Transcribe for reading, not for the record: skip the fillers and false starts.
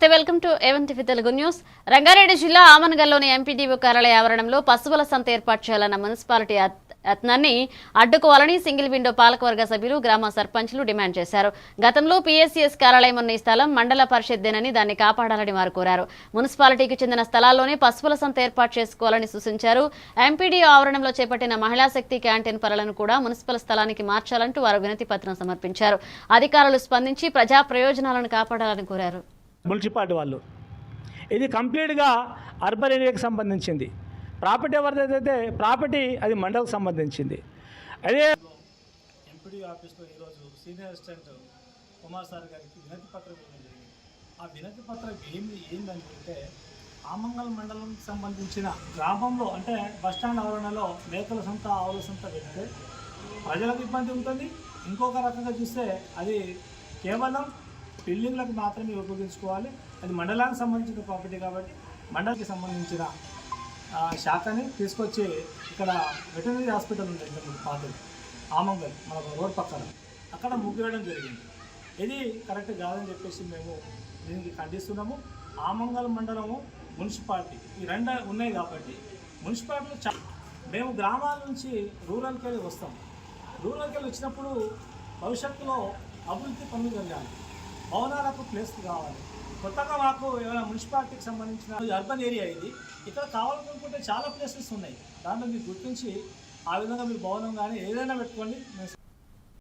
నమస్తే welcome to A one TV Telugu news. Rangareddy జిల్లా ఆమన్గల్లోని ఎంపీడీఓ కార్యాలయ ఆవరణంలో పశువుల సంత ఏర్పాటు చేయాలన్న మున్సిపాలిటీ యత్నాన్ని అడ్డుకోవాలని సింగిల్ విండో పాలకవర్గ సభ్యులు గ్రామ సర్పంచ్లు డిమాండ్ చేశారు. గతంలో పీఎస్సీఎస్ కార్యాలయం ఉన్న ఈ స్థలం మండల పరిషత్తేనని దాన్ని కాపాడాలని వారు కోరారు. మున్సిపాలిటీకి చెందిన స్థలాల్లోనే పశువుల సంత ఏర్పాటు చేసుకోవాలని సూచించారు. ఎంపీడీఓ ఆవరణంలో చేపట్టిన మహిళా శక్తి క్యాంటీన్ పనులను కూడా మున్సిపల్ స్థలానికి మార్చాలంటూ వారు వినతి పత్రం సమర్పించారు. అధికారులు స్పందించి ప్రజా ప్రయోజనాలను కాపాడాలని కోరారు. మున్సిపాలిటీ వాళ్ళు ఇది కంప్లీట్గా అర్బన్ ఏరియాకి సంబంధించింది. ప్రాపర్టీ ఎవరిదైతే ప్రాపర్టీ అది మండలకు సంబంధించింది. అదే ఎంపీడీ ఆఫీస్లో ఈరోజు సీనియర్ అసిస్టెంట్ కుమార్ సార్ గారికి వినతి పత్రం ఇవ్వడం జరిగింది. ఆ వినతి పత్రం ఏంటంటే ఆమంగల్ మండలంకి సంబంధించిన గ్రామంలో అంటే బస్టాండ్ ఆవరణలో మేకల సంత ఆవుల సంత పెడితే ప్రజలకు ఇబ్బంది ఉంటుంది. ఇంకొక రకంగా చూస్తే అది కేవలం బిల్డింగ్లకు మాత్రమే ఉపయోగించుకోవాలి. అది మండలానికి సంబంధించిన ప్రాపర్టీ కాబట్టి మండలికి సంబంధించిన శాఖని తీసుకొచ్చి ఇక్కడ వెటర్నరీ హాస్పిటల్ ఉంది పాతది ఆమంగల్ మన రోడ్ పక్కన అక్కడ ముగ్గువేయడం జరిగింది. ఇది కరెక్ట్ కాదని చెప్పేసి మేము దీనికి ఖండిస్తున్నాము. ఆమంగల్ మండలము మున్సిపాలిటీ ఈ రెండు ఉన్నాయి కాబట్టి మున్సిపాలిటీలో మేము గ్రామాల నుంచి రూరల్కి వెళ్ళి వస్తాం. రూరల్కి వెళ్ళి వచ్చినప్పుడు భవిష్యత్తులో అభివృద్ధి పనులు జరగాలి, భవనాలకు ప్లేస్ కావాలి. కొత్తగా మాకు ఏమైనా మున్సిపాలిటీకి సంబంధించిన అర్బన్ ఏరియా ఇది, ఇక్కడ కావాలనుకుంటే చాలా ప్లేసెస్ ఉన్నాయి. దాంట్లో మీరు గుర్తించి ఆ విధంగా మీరు భవనం కానీ ఏదైనా పెట్టుకోండి.